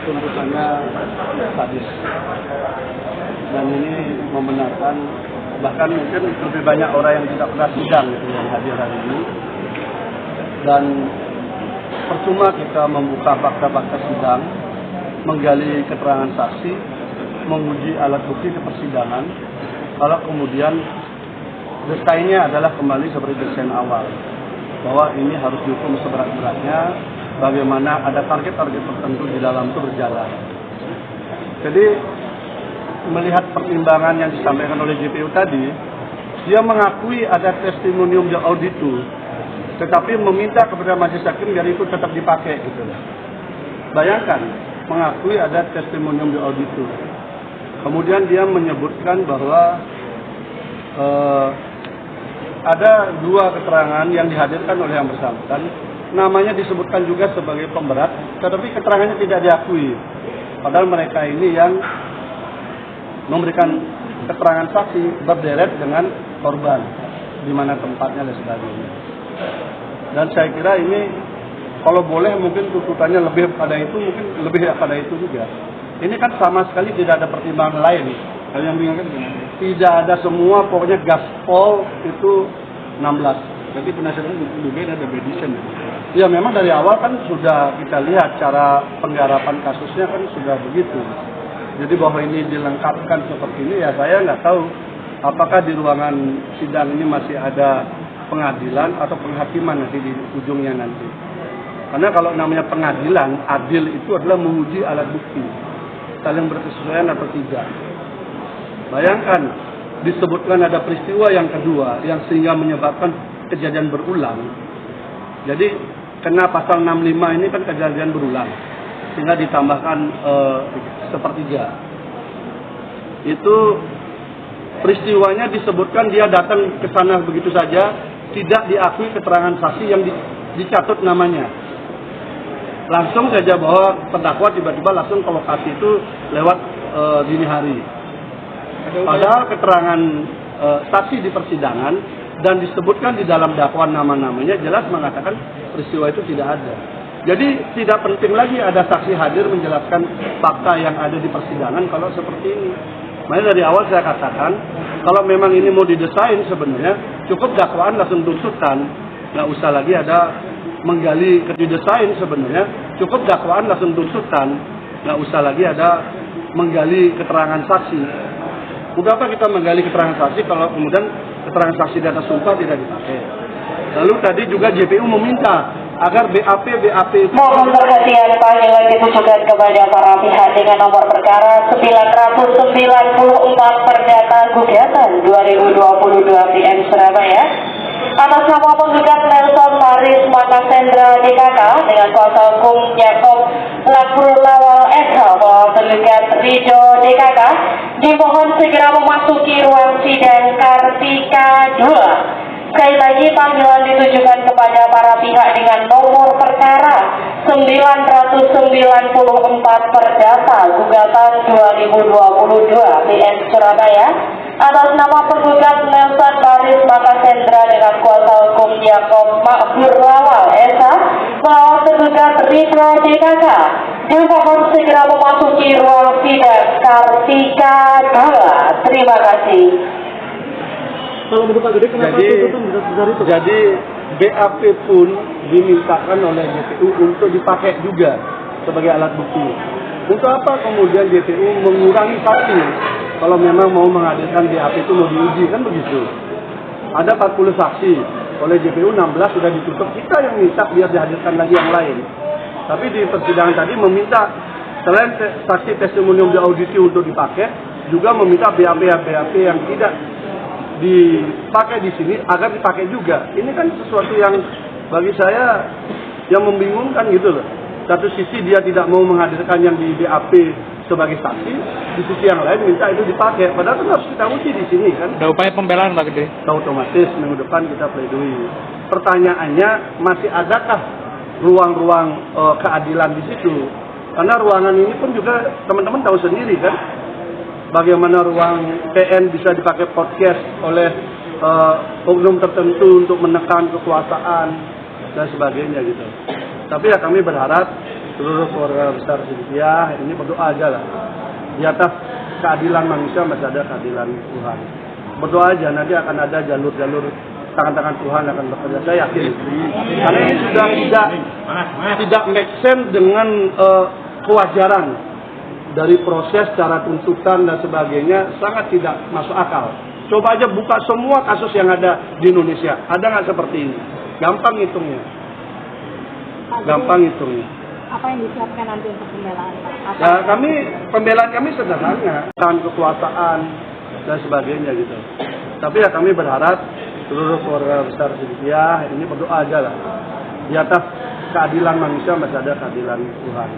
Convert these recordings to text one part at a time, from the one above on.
tuntutannya sadis. Dan ini membenarkan, bahkan mungkin lebih banyak orang yang tidak pernah sidang gitu, yang hadir hari ini. Dan percuma kita membuka fakta-fakta sidang, menggali keterangan saksi, menguji alat bukti di persidangan, kalau kemudian desainnya adalah kembali seperti desain awal, bahwa ini harus dihukum seberat-beratnya, bagaimana ada target-target tertentu di dalam itu berjalan. Jadi melihat pertimbangan yang disampaikan oleh JPU tadi, dia mengakui ada testimonium de auditu, tetapi meminta kepada majelis hakim biar itu tetap dipakai gitu. Bayangkan, mengakui ada testimonium de auditu. Kemudian dia menyebutkan bahwa ada dua keterangan yang dihadirkan oleh yang bersangkutan, namanya disebutkan juga sebagai pemberat, tetapi keterangannya tidak diakui. Padahal mereka ini yang memberikan keterangan saksi berderet dengan korban, di mana tempatnya dan sebagainya. Dan saya kira ini kalau boleh mungkin tuntutannya lebih pada itu, mungkin lebih pada itu juga. Ini kan sama sekali tidak ada pertimbangan lain. Kalau yang bingung kan tidak ada semua, pokoknya gaspol itu 16. Jadi penasihatnya juga ada bedisen. Ya memang dari awal kan sudah kita lihat cara penggarapan kasusnya kan sudah begitu. Jadi bahwa ini dilengkapkan seperti ini, ya saya nggak tahu apakah di ruangan sidang ini masih ada pengadilan atau penghakiman nanti di ujungnya nanti. Karena kalau namanya pengadilan, adil itu adalah menguji alat bukti, saling berkesesuaian atau tidak. Bayangkan, disebutkan ada peristiwa yang kedua yang sehingga menyebabkan kejadian berulang. Jadi kena pasal 65 ini kan kejadian berulang, sehingga ditambahkan sepertiga. Itu peristiwanya disebutkan dia datang ke sana begitu saja, tidak diakui keterangan saksi yang dicatut namanya. Langsung saja bahwa pendakwa tiba-tiba langsung ke lokasi itu lewat dini hari. Padahal keterangan saksi di persidangan dan disebutkan di dalam dakwaan nama-namanya jelas mengatakan peristiwa itu tidak ada. Jadi tidak penting lagi ada saksi hadir menjelaskan fakta yang ada di persidangan kalau seperti ini. Makanya dari awal saya katakan, kalau memang ini mau didesain sebenarnya cukup dakwaan langsung tuntutan, nggak usah lagi ada menggali didesain sebenarnya cukup dakwaan langsung tuntutan, nggak usah lagi ada menggali keterangan saksi. Udah apa kita menggali keterangan saksi kalau kemudian keterangan saksi di atas sumpah tidak dipakai. Lalu tadi juga JPU meminta agar BAP mohon perhatian panggilan ditujukan kepada para pihak dengan nomor perkara 994 Perdata Gugatan 2022 PM Surabaya atas nama penggugat Nelson Maris Makasendra DKK dengan kuasa hukum Yakob Lakrulawal SH bahwa penggugat Rido DKK dimohon segera memasuki ruang sidang Kartika 2. Sekali lagi panggilan ditujukan kepada para pihak dengan nomor perkara 994 Perdata Gugatan 2022 PM Surabaya atas nama penggugat Nelson Maris Makasendra dengan kuasa hukum Yakob Lakrulawal SH bahwa penggugat Ridho DKK dimohon segera memasuki ruang sidang Kartika 2. Terima kasih. Jadi BAP pun dimintakan oleh JPU untuk dipakai juga sebagai alat bukti. Untuk apa kemudian JPU mengurangi saksi kalau memang mau menghadirkan BAP itu mau diuji, kan begitu. Ada 40 saksi, oleh JPU 16 sudah ditutup, kita yang minta biar dihadirkan lagi yang lain. Tapi di persidangan tadi meminta selain saksi testimonium de auditu untuk dipakai, juga meminta BAP yang tidak dipakai di sini agar dipakai juga. Ini kan sesuatu yang bagi saya yang membingungkan gitu loh. Satu sisi dia tidak mau menghadirkan yang di BAP sebagai saksi, di sisi yang lain minta itu dipakai. Padahal kan harus kita uji di sini kan. Ada upaya pembelaan Pak Gede? Otomatis minggu depan kita pledoi. Pertanyaannya masih adakah ruang-ruang keadilan di situ? Karena ruangan ini pun juga teman-teman tahu sendiri kan. Bagaimana ruang PN bisa dipakai podcast oleh oknum tertentu untuk menekan kekuasaan dan sebagainya gitu. Tapi ya kami berharap seluruh keluarga besar Cynthia ini berdoa aja lah. Di atas keadilan manusia masih ada keadilan Tuhan. Berdoa aja, nanti akan ada jalur-jalur tangan-tangan Tuhan akan bekerja. Saya yakin. Karena ini sudah tidak make sense dengan kewajaran dari proses, cara tuntutan dan sebagainya, sangat tidak masuk akal. Coba aja buka semua kasus yang ada di Indonesia. Ada nggak seperti ini? Gampang hitungnya. Gampang hitungnya. Apa yang disiapkan nanti untuk pembelaan Pak? Ya, pembelaan kami sederhana, tahan kekuasaan dan sebagainya gitu. Tapi ya kami berharap seluruh keluarga besar Cynthia ini berdoa aja lah. Di atas keadilan manusia masih ada keadilan Tuhan.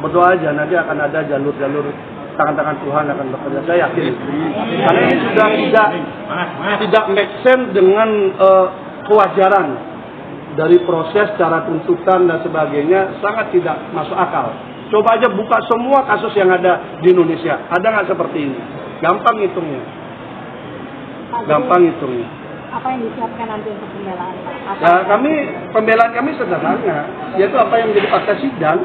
Berdoa aja, nanti akan ada jalur-jalur tangan-tangan Tuhan akan bekerja. Saya yakin. Karena ini sudah tidak make sense dengan kewajaran dari proses, cara tuntutan dan sebagainya, sangat tidak masuk akal. Coba aja buka semua kasus yang ada di Indonesia. Ada nggak seperti ini? Gampang hitungnya. Gampang hitungnya. Apa yang disiapkan nanti untuk pembelaan Pak? Ya, pembelaan kami sederhana, yaitu apa yang menjadi fakta sidang.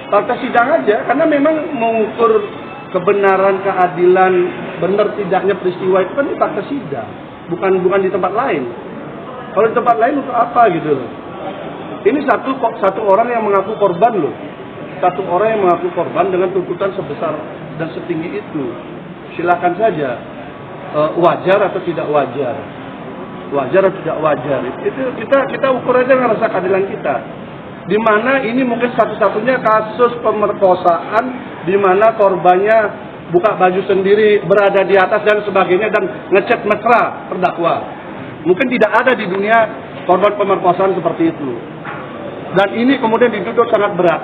Fakta sidang aja, karena memang mengukur kebenaran, keadilan, benar tidaknya peristiwa itu kan di fakta sidang, bukan di tempat lain. Kalau di tempat lain untuk apa gitu loh? Ini satu orang yang mengaku korban loh, satu orang yang mengaku korban dengan tuntutan sebesar dan setinggi itu. Silakan saja, wajar atau tidak wajar, wajar atau tidak wajar. Itu kita ukur aja ngerasa keadilan kita. Di mana ini mungkin satu-satunya kasus pemerkosaan di mana korbannya buka baju sendiri, berada di atas dan sebagainya, dan ngechat mesra terdakwa. Mungkin tidak ada di dunia korban pemerkosaan seperti itu. Dan ini kemudian dituduh sangat berat.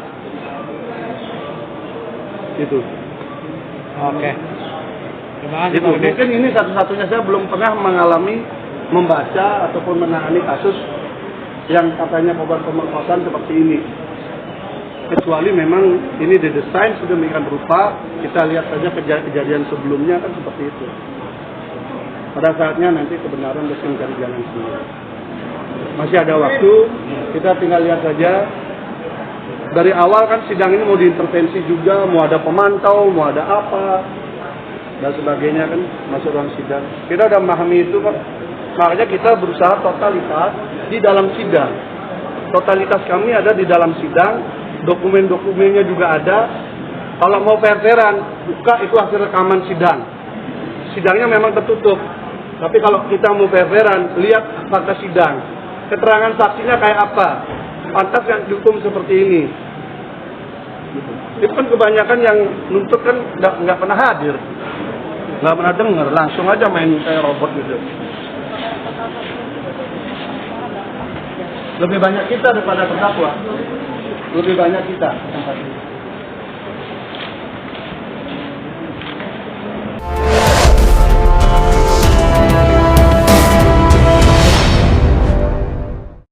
Itu. Oke. Terima kasih. Itu. Mungkin ini satu-satunya, saya belum pernah mengalami, membaca ataupun menangani kasus yang katanya korban pemerkosaan seperti ini. Kecuali memang ini didesain sedemikian rupa, kita lihat saja kejadian sebelumnya kan seperti itu. Pada saatnya nanti kebenaran harus mencari jalan sendiri. Masih ada waktu, kita tinggal lihat saja. Dari awal kan sidang ini mau diintervensi juga, mau ada pemantau, mau ada apa dan sebagainya kan masuk dalam sidang. Kita udah memahami itu kan. Makanya kita berusaha totalitas di dalam sidang. Totalitas kami ada di dalam sidang, dokumen-dokumennya juga ada. Kalau mau fair-fairan, buka itu hasil rekaman sidang. Sidangnya memang tertutup. Tapi kalau kita mau fair-fairan, lihat fakta sidang. Keterangan saksinya kayak apa? Pantas kan dihukum seperti ini. Itu kan kebanyakan yang nuntut kan nggak pernah hadir, nggak pernah dengar, langsung aja main kayak robot gitu. Lebih banyak kita daripada terdakwa. Lebih banyak kita.